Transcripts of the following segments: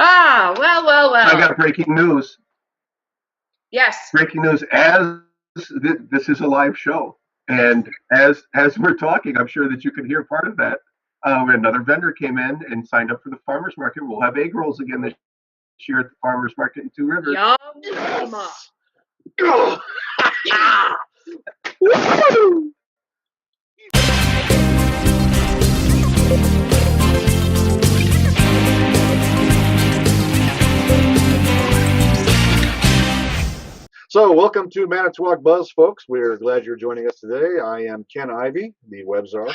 Ah, well. I got breaking news. Yes. Breaking news. As this is a live show, and as we're talking, I'm sure that you can hear part of that. Another vendor came in and signed up for the farmers market. We'll have egg rolls again this year at the farmers market in Two Rivers. Yum. Yes. So, welcome to Manitowoc Buzz, folks. We're glad you're joining us today. I am Ken Ivey, the web czar,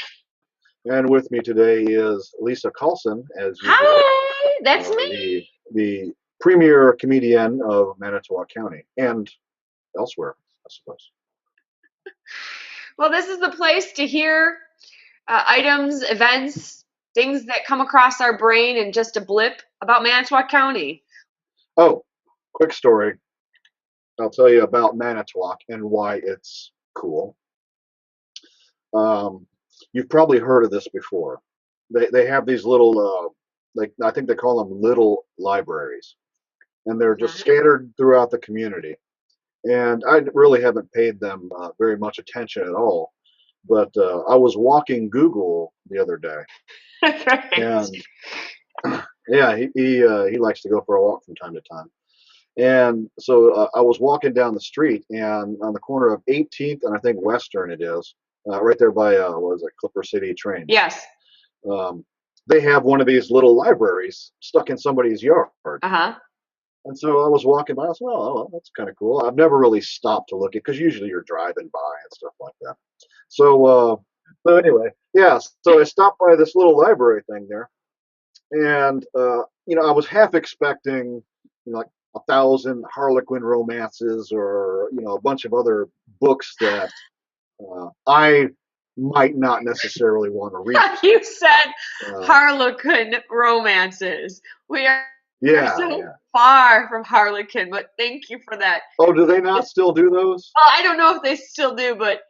and with me today is Lisa Carlson, as usual. Hi, that's me. The premier comedian of Manitowoc County and elsewhere, I suppose. Well, this is the place to hear items, events, things that come across our brain in just a blip about Manitowoc County. Oh, quick story. I'll tell you about Manitowoc and why it's cool. You've probably heard of this before. They have these little, I think they call them little libraries, and they're just scattered throughout the community. And I really haven't paid them very much attention at all. But I was walking Google the other day, and yeah, he likes to go for a walk from time to time. And so I was walking down the street, and on the corner of 18th and I think Western it is, right there by what is it, Clipper City train. Yes. They have one of these little libraries stuck in somebody's yard. And so I was walking by. I was, well, that's kind of cool. I've never really stopped to look at, because usually you're driving by and stuff like that. So anyway, yeah. So I stopped by this little library thing there, and I was half expecting, like 1,000 Harlequin romances or a bunch of other books that I might not necessarily want to read. You said Harlequin romances. We are so far from Harlequin, but thank you for that. Oh, do they not still do those? Well, I don't know if they still do, but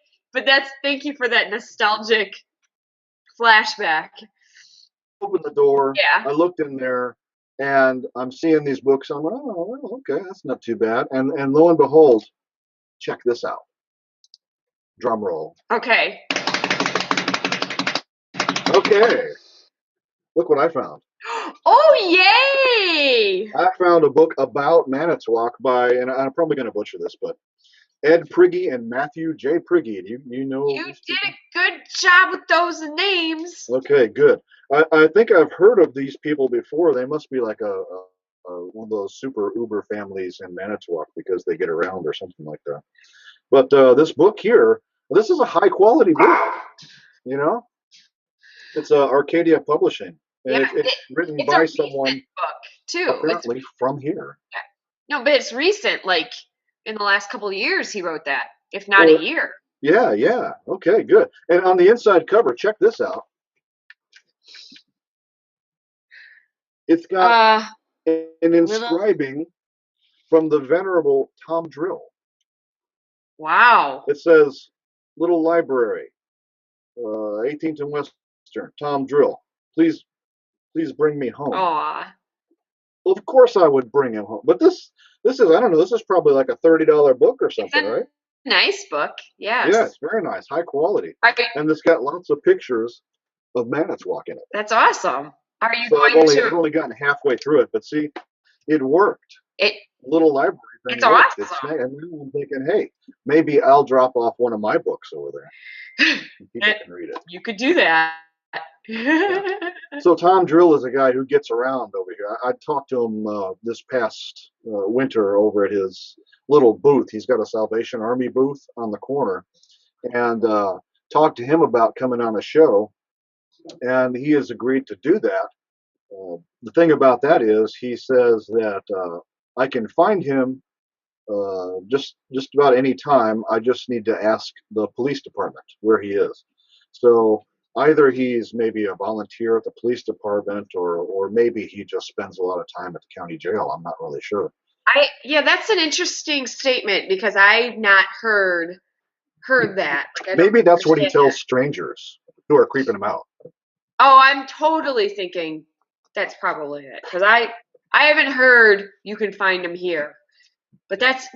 thank you for that nostalgic flashback. Opened the door. Yeah. I looked in there, and I'm seeing these books. I'm like, oh, okay, that's not too bad. And lo and behold, check this out. Drum roll. Okay. Okay. Look what I found. Oh, yay! I found a book about Manitowoc by, and I'm probably going to butcher this, but Ed Prigge and Matthew J. Prigge. You know? You did a good job with those names. Okay, good. I think I've heard of these people before. They must be like one of those super Uber families in Manitowoc because they get around or something like that. But this book here, this is a high quality book. It's Arcadia Publishing. And it's written by someone book too. Apparently from here. No, but it's recent. Like in the last couple of years, he wrote that, if not a year. Yeah. Okay, good. And on the inside cover, check this out. It's got an inscribing from the venerable Tom Drill. Wow. It says, "Little Library, 18th and Western, Tom Drill. Please bring me home." Aw. Well, of course I would bring him home. But this is, I don't know, this is probably like a $30 book or something, right? Nice book, yes. Yeah, it's very nice, high quality. And it's got lots of pictures of Manitowoc in it. That's awesome. Are you I've only gotten halfway through it, but see, it worked. Little library thing. It's awesome. And now I'm thinking, hey, maybe I'll drop off one of my books over there. And people can read it. You could do that. So Tom Drill is a guy who gets around over here. I talked to him this past winter over at his little booth. He's got a Salvation Army booth on the corner, and talked to him about coming on a show, and he has agreed to do that. The thing about that is he says that I can find him just about any time. I just need to ask the police department where he is. So either he's maybe a volunteer at the police department, or maybe he just spends a lot of time at the county jail. I'm not really sure. That's an interesting statement because I've not heard that. Maybe that's what he tells strangers who are creeping him out. Oh, I'm totally thinking that's probably it. Because I I haven't heard you can find him here, but that's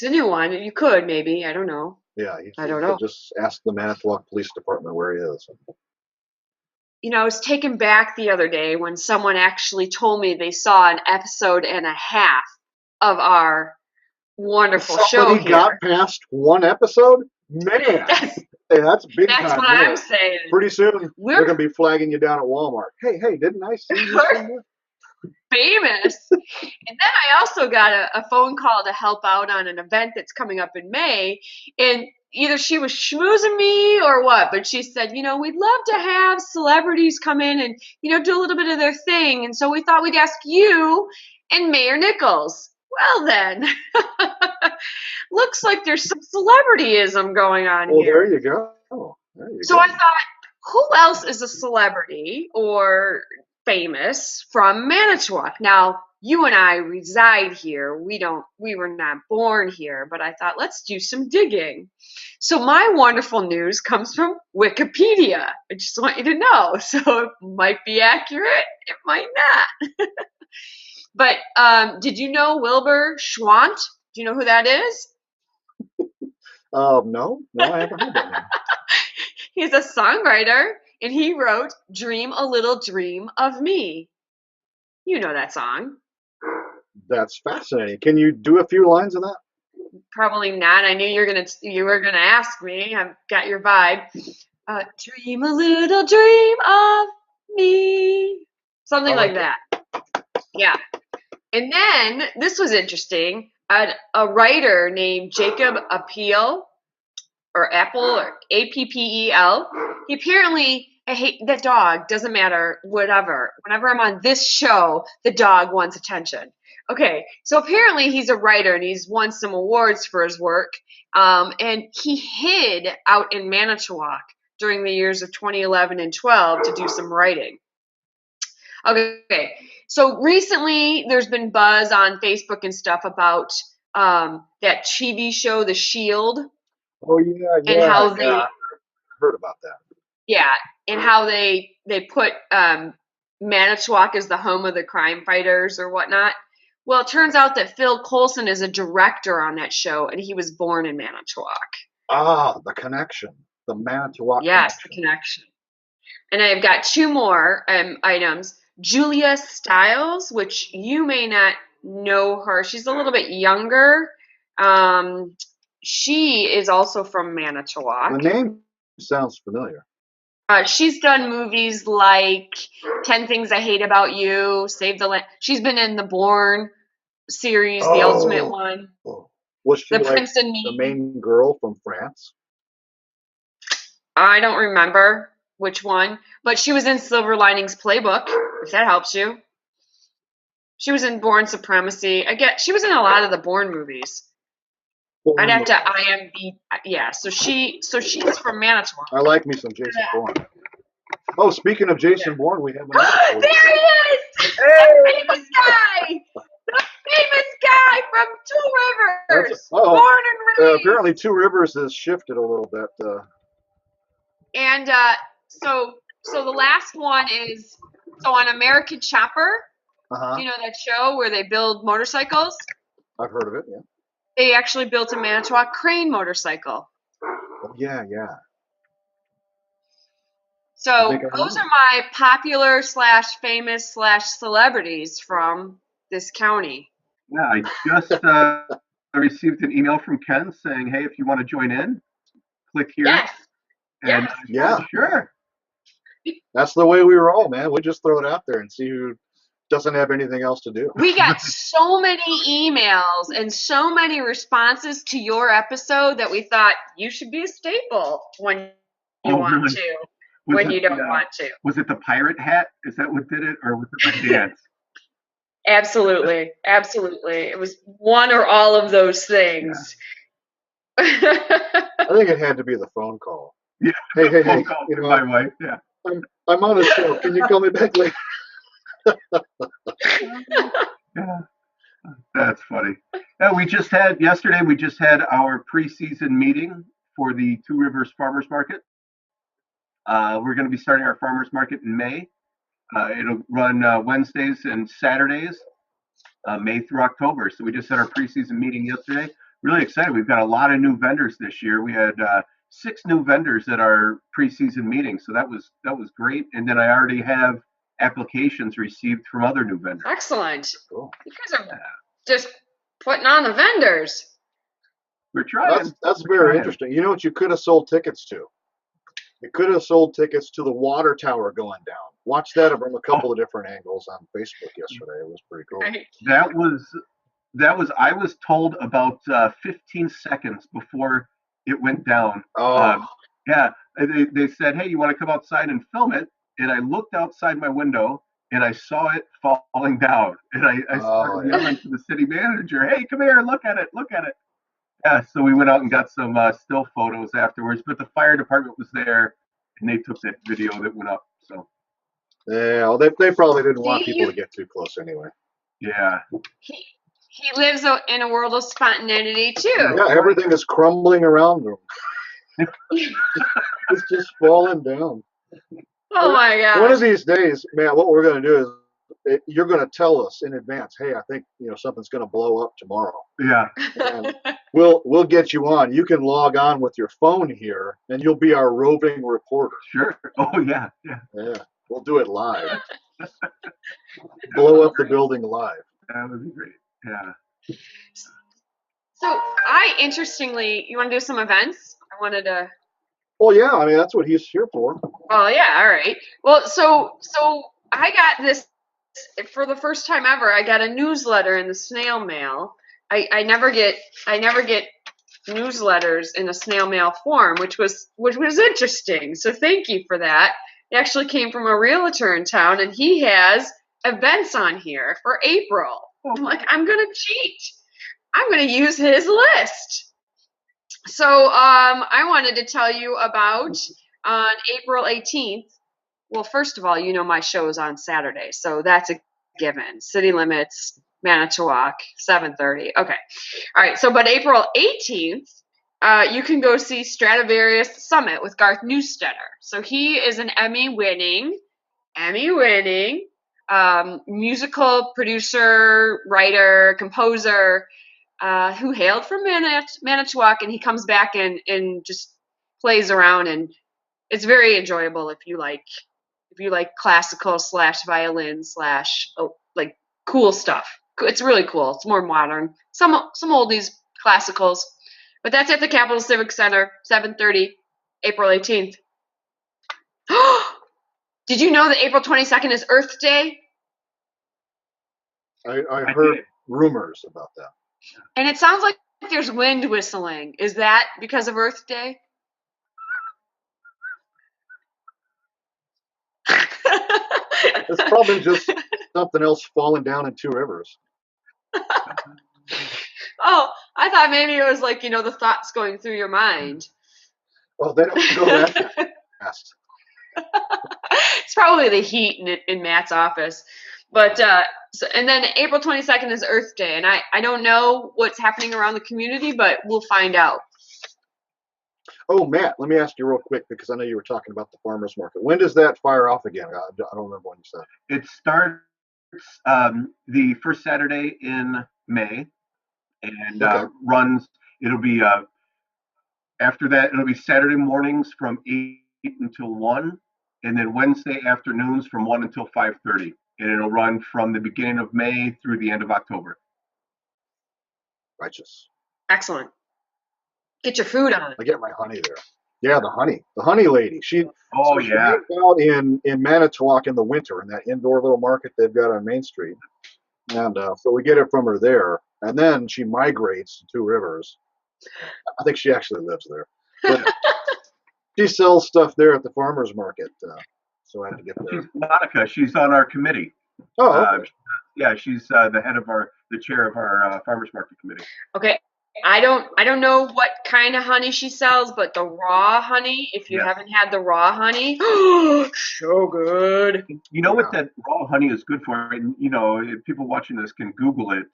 a new one. You could maybe. I don't know. Yeah, I don't you know. could just ask the Manitowoc Police Department where he is. I was taken back the other day when someone actually told me they saw an episode and a half of our wonderful show Somebody here. got past one episode? Man, that's big That's time. what I'm saying. Pretty soon, We're they're going to be flagging you down at Walmart. Hey, didn't I see you somewhere? famous. And then I also got a phone call to help out on an event that's coming up in May. And either she was schmoozing me or what, but she said, we'd love to have celebrities come in and, do a little bit of their thing. And so we thought we'd ask you and Mayor Nichols. Well, then, looks like there's some celebrityism going on here. Well, there you go. So I thought, who else is a celebrity or famous from Manitowoc? Now, you and I reside here. We were not born here, but I thought, let's do some digging. So my wonderful news comes from Wikipedia. I just want you to know. So it might be accurate, it might not. But did you know Wilbur Schwant? Do you know who that is? No, I haven't heard that name. He's a songwriter, and he wrote Dream a Little Dream of Me. You know that song. That's fascinating. Can you do a few lines of that? Probably not. I knew you were gonna ask me. I've got your vibe. Dream a little dream of me. Something like that. Yeah. And then, this was interesting, a writer named Jacob Appel, or Apple, or Appel, he apparently, I hate that dog, doesn't matter, whatever. Whenever I'm on this show, the dog wants attention. Okay, so apparently he's a writer and he's won some awards for his work, and he hid out in Manitowoc during the years of 2011 and 12 to do some writing. Okay, so recently there's been buzz on Facebook and stuff about that TV show, The Shield. Oh, yeah. And how they heard about that. Yeah, and how they put Manitowoc as the home of the crime fighters or whatnot. Well, it turns out that Phil Coulson is a director on that show, and he was born in Manitowoc. Ah, the connection. The Manitowoc Yes, the connection. And I've got two more items. Julia Stiles, which you may not know her. She's a little bit younger. She is also from Manitowoc. The name sounds familiar. She's done movies like 10 Things I Hate About You, Save the Land. She's been in the Bourne series, the ultimate one. Was she The like Prince and Me. the main girl from France? I don't remember which one, but she was in Silver Linings Playbook, if that helps you. She was in Bourne Supremacy. She was in a lot of the Bourne movies. I'd have to IMDb. Yeah, so she's from Manitowoc. I like me some Jason Bourne. Oh, speaking of Jason Bourne, we have another. There he is! The famous guy! The famous guy from Two Rivers! Born and raised. Apparently, Two Rivers has shifted a little bit. And so the last one is, on American Chopper, you know that show where they build motorcycles? I've heard of it, yeah. They actually built a Manitowoc crane motorcycle. Oh, yeah. So those are my popular / famous / celebrities from this county. Yeah, I just received an email from Ken saying, hey, if you want to join in, click here. Yes. And yeah, sure. That's the way we roll, man. We just throw it out there and see who doesn't have anything else to do. We got so many emails and so many responses to your episode that we thought you should be a staple when you want to, when you don't want to. Was it the pirate hat? Is that what did it? Or was it my dance? Absolutely. It was one or all of those things. Yeah. I think it had to be the phone call. Yeah. Hey. Phone call from my wife. Yeah. I'm on a show. Can you call me back later? Yeah, that's funny. Yeah, yesterday we just had our preseason meeting for the Two Rivers Farmers Market. We're going to be starting our farmers market in May. It'll run Wednesdays and Saturdays. May through October. So we just had our preseason meeting yesterday. Really excited. We've got a lot of new vendors this year. We had 6 new vendors at our preseason meeting, so that was great. And then I already have applications received from other new vendors. Excellent. Cool. You guys are just putting on the vendors. We're trying. That's very interesting. You know what you could have sold tickets to? You could have sold tickets to the water tower going down. Watch that from a couple of different angles on Facebook yesterday. It was pretty cool. Right. That was I was told about 15 seconds before it went down. Oh. Yeah, they said, hey, you want to come outside and film it? And I looked outside my window and I saw it falling down. And I started yelling to the city manager, hey, come here, look at it. Yeah, so we went out and got some still photos afterwards, but the fire department was there and they took that video that went up. So yeah, well, they probably didn't want people to get too close anyway. Yeah. He lives in a world of spontaneity too. Yeah, everything is crumbling around him. It's just falling down. Oh my God. One of these days, Matt, what we're going to do is you're going to tell us in advance, hey, I think something's going to blow up tomorrow. Yeah. And we'll get you on. You can log on with your phone here, and you'll be our roving reporter. Sure. Oh yeah. Yeah. We'll do it live. Blow up the building live. That would be great. Yeah. So interestingly, you want to do some events? I wanted to. Well, yeah. I mean, that's what he's here for. Oh yeah. All right. Well, so I got this for the first time ever. I got a newsletter in the snail mail. I never get newsletters in a snail mail form, which was interesting. So thank you for that. It actually came from a realtor in town, and he has events on here for April. I'm like, I'm gonna cheat. I'm gonna use his list. So I wanted to tell you about on April 18th. Well, first of all, my show is on Saturday, so that's a given. City Limits, Manitowoc, 7:30. Okay. All right. So, but April 18th, you can go see Stradivarius Summit with Garth Newstetter. So he is an Emmy-winning musical producer, writer, composer, who hailed from Manitowoc, and he comes back and just plays around, and it's very enjoyable if you like classical / violin / like cool stuff. It's really cool. It's more modern. Some oldies, classicals, but that's at the Capitol Civic Center, 7:30, April 18th. Did you know that April 22nd is Earth Day? I heard rumors about that. And it sounds like there's wind whistling. Is that because of Earth Day? It's probably just something else falling down in 2 rivers. Oh, I thought maybe it was like, the thoughts going through your mind. Well, they don't go that fast. It's probably the heat in Matt's office. But and then April 22nd is Earth Day, and I don't know what's happening around the community, but we'll find out. Oh, Matt, let me ask you real quick, because I know you were talking about the farmers market. When does that fire off again? I don't remember when you said. It starts the first Saturday in May, and runs. It'll be after that. It'll be Saturday mornings from 8 until 1, and then Wednesday afternoons from 1 until 5:30. And it'll run from the beginning of May through the end of October. Righteous. Excellent. Get your food on. I get my honey there. Yeah, the honey lady. She lives out in Manitowoc in the winter in that indoor little market they've got on Main Street, and so we get it from her there. And then she migrates to 2 Rivers. I think she actually lives there. But she sells stuff there at the farmers market. So I had to get there. She's Monica. She's on our committee. Oh, okay. Yeah, she's the chair of our farmers market committee. Okay. I don't know what kind of honey she sells, but the raw honey, if you haven't had the raw honey, so good. You know what that raw honey is good for? And, if people watching this can Google it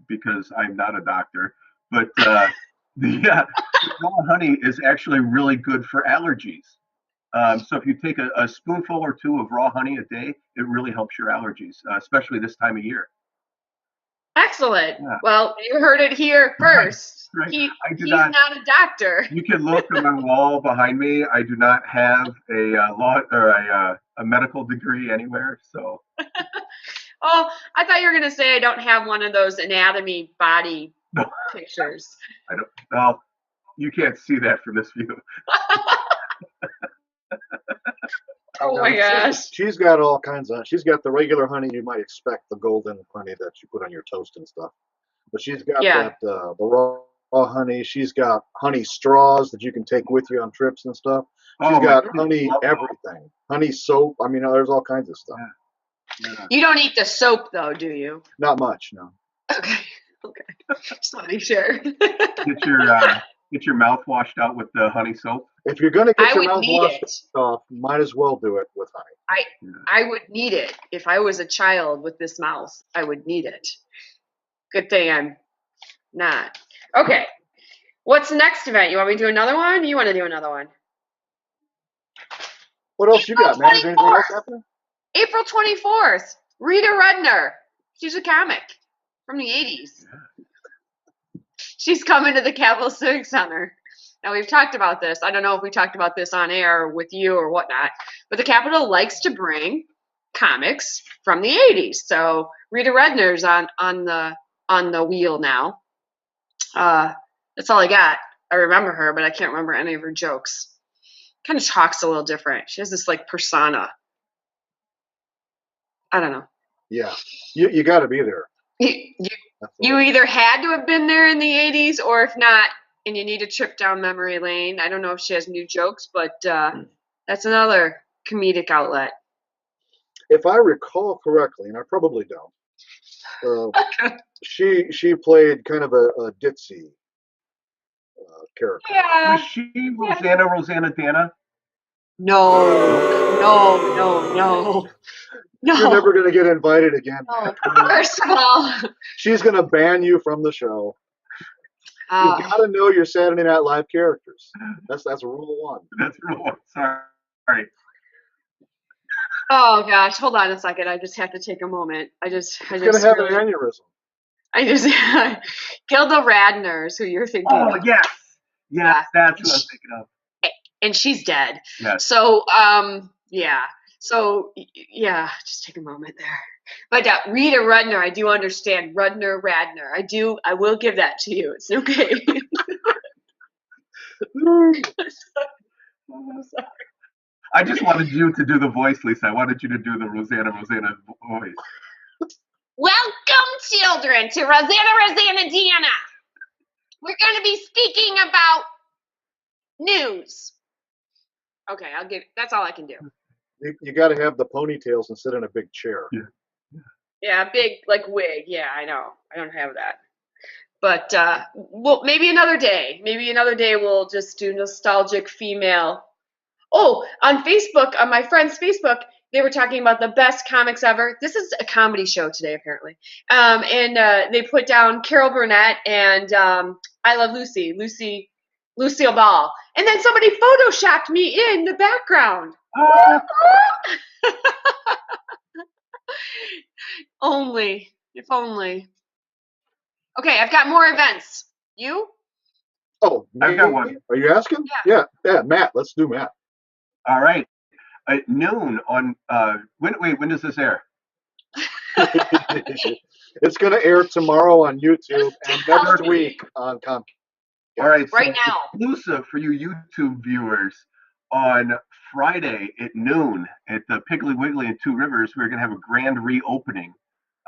because I'm not a doctor, but the raw honey is actually really good for allergies. So if you take a spoonful or 2 of raw honey a day, it really helps your allergies, especially this time of year. Excellent. Yeah. Well, you heard it here first. Right. He's do not a doctor. You can look on my wall behind me. I do not have a law or a medical degree anywhere. So. Oh, I thought you were going to say I don't have one of those anatomy body No. pictures. I don't. Well, you can't see that from this view. Oh my gosh. She's got all kinds of. She's got the regular honey you might expect, the golden honey that you put on your toast and stuff. But she's got that the raw honey. She's got honey straws that you can take with you on trips and stuff. She's got honey everything. Honey soap. I mean, there's all kinds of stuff. Yeah. You don't eat the soap though, do you? Not much, no. Okay. Just want to be sure. Get your mouth washed out with the honey soap. If you're gonna get I your would mouth need washed it. off, might as well do it with honey. I would need it. If I was a child with this mouth, I would need it. Good thing I'm not. Okay. What's the next event? You want me to do another one? You want to do another one? What else you got, man? Is there anything else happening? April 24th. Rita Rudner. She's a comic from the 80s. She's coming to the Capitol Civic Center. Now, we've talked about this. I don't know if we talked about this on air with you or whatnot, but the Capitol likes to bring comics from the 80s. So Rita Rudner's on the wheel now. That's all I got. I remember her, but I can't remember any of her jokes. Kind of talks a little different. She has this like persona. I don't know. Yeah, you got to be there. You either had to have been there in the 80s, or if not, and you need a trip down memory lane. I don't know if she has new jokes, but that's another comedic outlet. If I recall correctly, and I probably don't, she played kind of a ditzy character. Yeah. Was she Rosanna Dana? No. You're never going to get invited again. No, first of all. She's going to ban you from the show. You got to know your Saturday Night Live characters. That's rule one. That's rule one. Sorry. Oh gosh, hold on a second. I just have to take a moment. It's going to have an aneurysm. Gilda Radner's who you're thinking of. Oh, yes. Yes, that's what I was thinking of. And she's dead. Yes. So, just take a moment there. But Rita Rudner, I do understand. Radner. I will give that to you. It's okay. I'm sorry. I just wanted you to do the voice, Lisa. I wanted you to do the Rosanna voice. Welcome, children, to Rosanna Diana. We're going to be speaking about news. Okay, that's all I can do. You got to have the ponytails and sit in a big chair. Yeah, big like wig. Yeah, I know. I don't have that. But maybe another day. Maybe another day we'll just do nostalgic female. Oh, on Facebook, on my friend's Facebook, they were talking about the best comics ever. This is a comedy show today, apparently. And they put down Carol Burnett and I Love Lucy, Lucille Ball. And then somebody photoshopped me in the background. If only. Okay, I've got more events. You? Oh, I've got one. Are you asking? Yeah, Matt. Let's do Matt. All right. At noon on when does this air? It's going to air tomorrow on YouTube and next week on Comcast. All right. Right now. Exclusive for you YouTube viewers. On Friday at noon at the Piggly Wiggly in Two Rivers, we're going to have a grand reopening.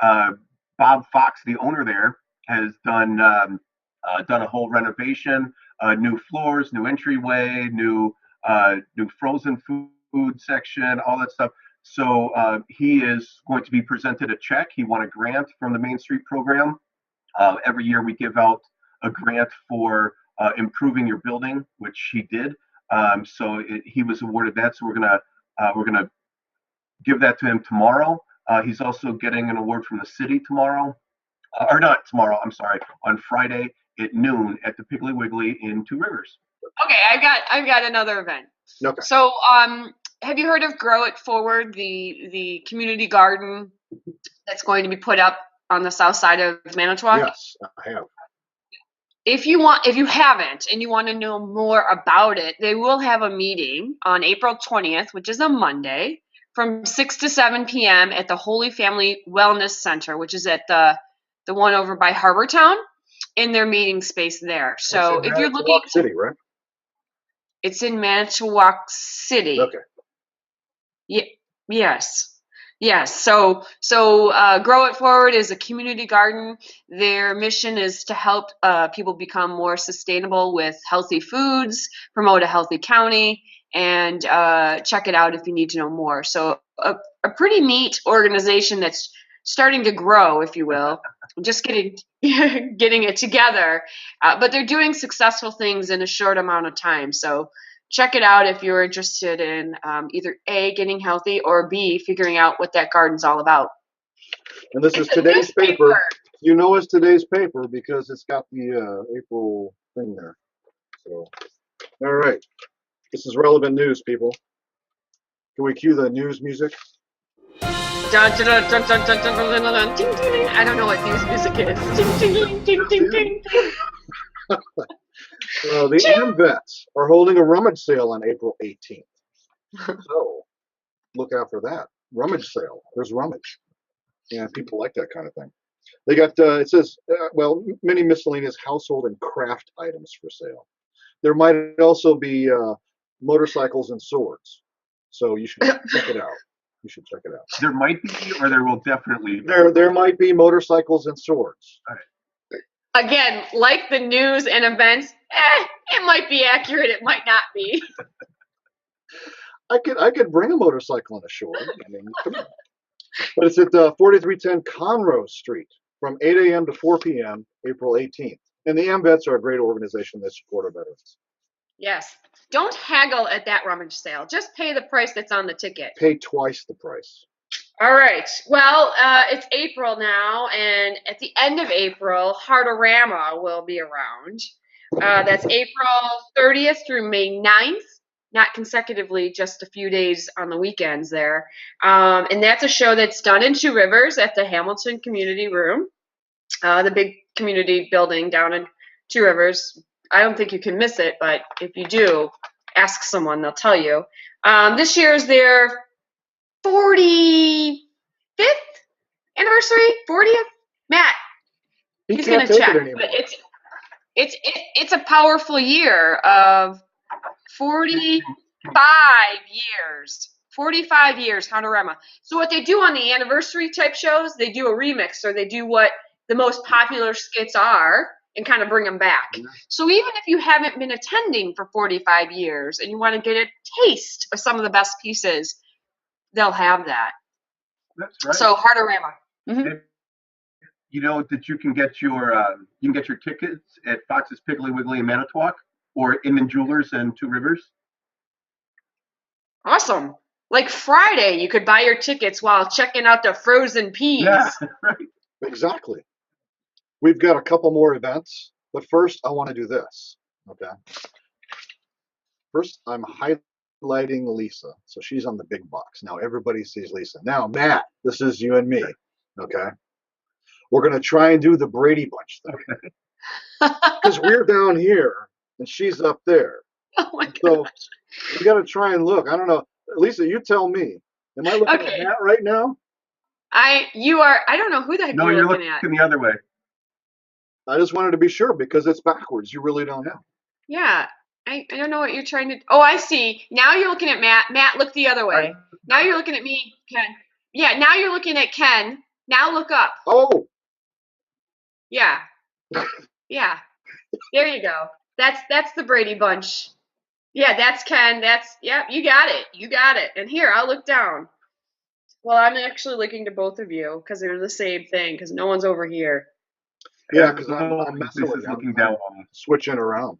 Bob Fox, the owner there, has done a whole renovation, new floors, new entryway, new frozen food section, all that stuff. So he is going to be presented a check. He won a grant from the Main Street program. Every year we give out a grant for improving your building, which he did. He was awarded that. So we're gonna give that to him tomorrow. He's also getting an award from the city tomorrow, or not tomorrow. I'm sorry, on Friday at noon at the Piggly Wiggly in Two Rivers. Okay, I've got another event. Okay. So, have you heard of Grow It Forward, the community garden that's going to be put up on the south side of Manitowoc? Yes, I have. If you haven't and you want to know more about it, they will have a meeting on April 20th, which is a Monday, from 6 to 7 p.m. at the Holy Family Wellness Center, which is at the one over by Harbor Town, in their meeting space there. So if you're looking, Manitowoc City, right? it's in Manitowoc City. Okay. Yes. So Grow It Forward is a community garden. Their mission is to help people become more sustainable with healthy foods, promote a healthy county, and check it out if you need to know more. So a pretty neat organization that's starting to grow, if you will. Just getting it together, but they're doing successful things in a short amount of time. So check it out if you're interested in either A, getting healthy, or B, figuring out what that garden's all about. And this is today's paper. You know it's today's paper because it's got the April thing there. So, all right. This is relevant news, people. Can we cue the news music? Dun, dun, dun, dun, dun, dun, dun, dun, dun, ding, ding, ding. I don't know what news music is. Ding, ding, ding, ding, ding, ding. The AmVets are holding a Rummage sale on April 18th. So look out for that. Rummage sale. There's Rummage. And people like that kind of thing. They got, it says, many miscellaneous household and craft items for sale. There might also be motorcycles and swords. So you should check it out. There might be, or there will definitely be. There might be motorcycles and swords. All right. Again, like the news and events, it might be accurate, it might not be. I could bring a motorcycle and a sword. I mean, come on. But it's at 4310 Conroe Street from 8 a.m. to 4 p.m. April 18th. And the AmVets are a great organization that support our veterans. Yes. Don't haggle at that Rummage sale. Just pay the price that's on the ticket. Pay twice the price. All right. Well, it's April now, and at the end of April, Heart-a-Rama will be around. That's April 30th through May 9th, not consecutively, just a few days on the weekends there. And that's a show that's done in Two Rivers at the Hamilton Community Room, the big community building down in Two Rivers. I don't think you can miss it, but if you do, ask someone, they'll tell you. This year is their 45th anniversary, 40th. Matt, he's gonna check. But it's a powerful year of 45 years. 45 years, Heart-a-Rama. So what they do on the anniversary type shows, they do a remix, or they do what the most popular skits are and kind of bring them back. Mm-hmm. So even if you haven't been attending for 45 years and you want to get a taste of some of the best pieces, they'll have that. That's right. So Heart-a-Rama. Mm-hmm. You know that you can get your tickets at Fox's Piggly Wiggly in Manitowoc or Inman Jewelers in Two Rivers. Awesome. Like Friday, you could buy your tickets while checking out the frozen peas. Yeah, right. Exactly. We've got a couple more events, but first I want to do this. Okay. First, I'm highlighting Lisa, so she's on the big box. Now everybody sees Lisa. Now, Matt, this is you and me. Okay. We're gonna try and do the Brady Bunch thing because we're down here and she's up there. Oh my gosh. So we got to try and look. I don't know, Lisa. You tell me. Am I looking at Matt right now? You are. I don't know who the heck you're looking at. The other way. I just wanted to be sure because it's backwards. You really don't know. Yeah, I don't know what you're trying to. Oh, I see. Now you're looking at Matt. Matt, look the other way. Now you're looking at me, Ken. Yeah, now you're looking at Ken. Now look up. Oh. Yeah. Yeah. There you go. That's the Brady Bunch. Yeah, that's Ken. You got it. You got it. And here, I'll look down. Well, I'm actually looking to both of you because they're the same thing because no one's over here. Yeah, because I'm messing with looking down on it. Switching around.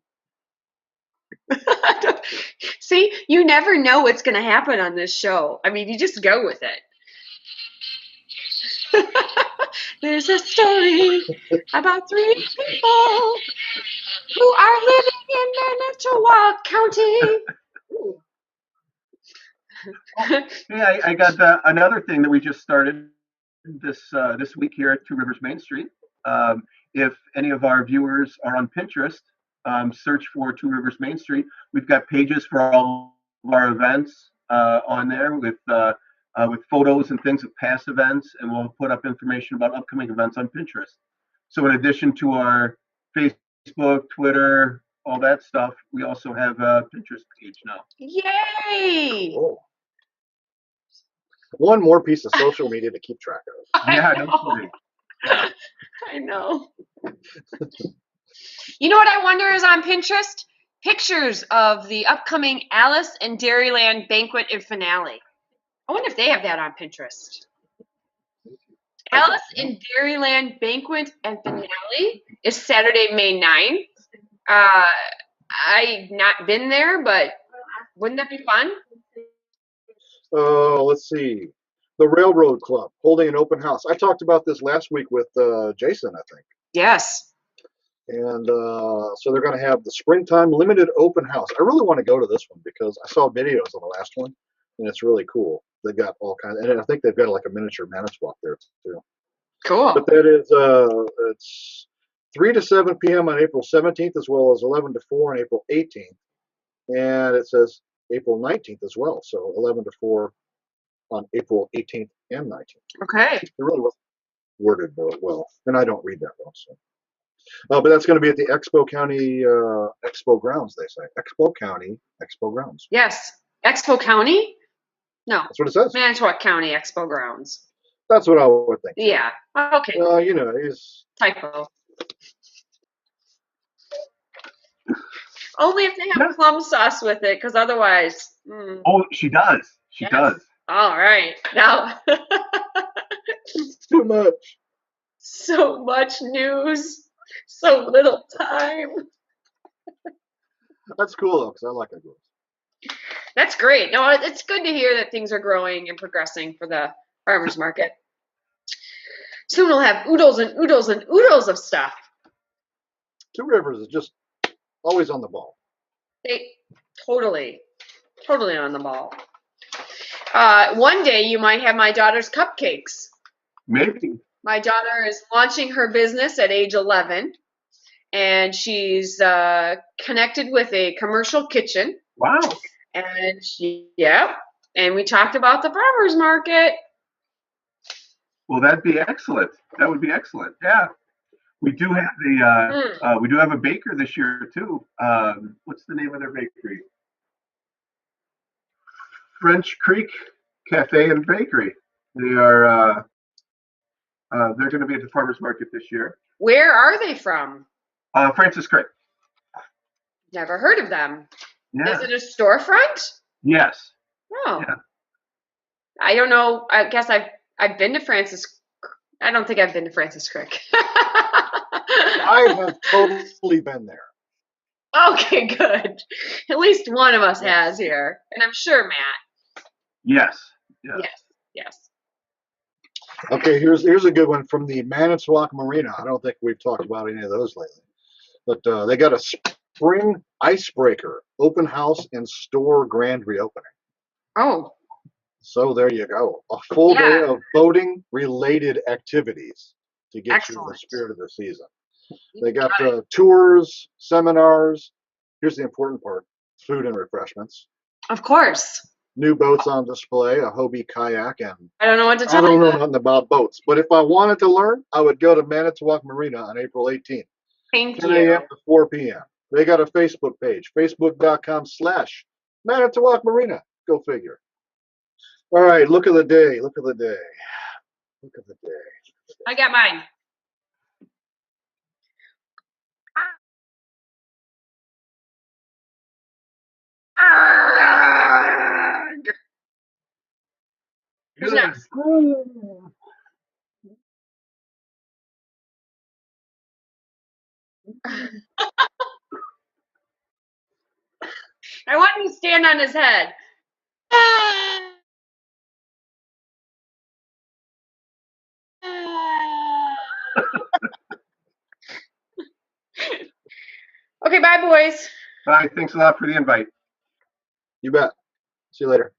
See, you never know what's going to happen on this show. I mean, you just go with it. There's a story about 3 people who are living in Manitowoc County. Hey, I got another thing that we just started. this week here at Two Rivers Main Street. If any of our viewers are on Pinterest, search for Two Rivers Main Street. We've got pages for all of our events on there with photos and things of past events, and we'll put up information about upcoming events on Pinterest. So in addition to our Facebook, Twitter, all that stuff, we also have a Pinterest page now. Yay! Oh. One more piece of social media to keep track of. Yeah, no kidding. I know. You know what I wonder is on Pinterest? Pictures of the upcoming Alice and Dairyland banquet and finale. I wonder if they have that on Pinterest. Alice and Dairyland banquet and finale is Saturday, May 9th. I've not been there, but wouldn't that be fun? Let's see. The Railroad Club holding an open house. I talked about this last week with Jason, I think. Yes. And so they're going to have the springtime limited open house. I really want to go to this one because I saw videos of the last one, and it's really cool. They've got all kinds, and I think they've got like a miniature Manitowoc there too. Cool. But that is it's 3 to 7 p.m. on April 17th, as well as 11 to 4 on April 18th, and it says April 19th as well. So 11 to 4 on April 18th and 19th. Okay. It really was worded well, and I don't read that well, so. But that's going to be at the Expo County Expo Grounds, they say. Expo County Expo Grounds. Yes. Expo County? No. That's what it says. Manitowoc County Expo Grounds. That's what I would think. Yeah. Okay. You know, he's Typo. Only if they have plum sauce with it, because otherwise. Oh, she does. She does. All right. Now. too much. So much news. So little time. That's cool, though, because I like it. That's great. No, it's good to hear that things are growing and progressing for the farmers market. Soon we'll have oodles and oodles and oodles of stuff. Two Rivers is just always on the ball. They totally on the ball. One day you might have my daughter's cupcakes. Maybe. My daughter is launching her business at age 11, and she's connected with a commercial kitchen. Wow. And and we talked about the farmers market. Well, that'd be excellent. That would be excellent. Yeah. We do have a baker this year too. What's the name of their bakery? French Creek Cafe and Bakery. They are they're going to be at the farmers market this year. Where are they from? Francis Creek. Never heard of them. Yeah. Is it a storefront? Yes. Oh. Yeah. I don't know. I guess I've been to Francis. I don't think I've been to Francis Creek. I have totally been there. Okay, good. At least one of us has here, and I'm sure Matt. Yes. Yes. Okay, here's a good one from the Manitowoc Marina. I don't think we've talked about any of those lately, but they got a spring icebreaker open house and store grand reopening. Oh. So there you go. A full day of boating related activities to get you in the spirit of the season. They got tours, seminars. Here's the important part: food and refreshments. Of course. New boats on display, a Hobie kayak, and I don't know what to tell I don't you. know nothing about boats. But if I wanted to learn, I would go to Manitowoc Marina on April 18th. Thank 10 you. a.m. to 4 p.m. They got a Facebook page, facebook.com/Manitowoc Marina. Go figure. All right, look of the day. Look of the day. Look of the day. I got mine. Who's next? I want him to stand on his head. Okay, bye, boys. Bye. Thanks a lot for the invite. You bet. See you later.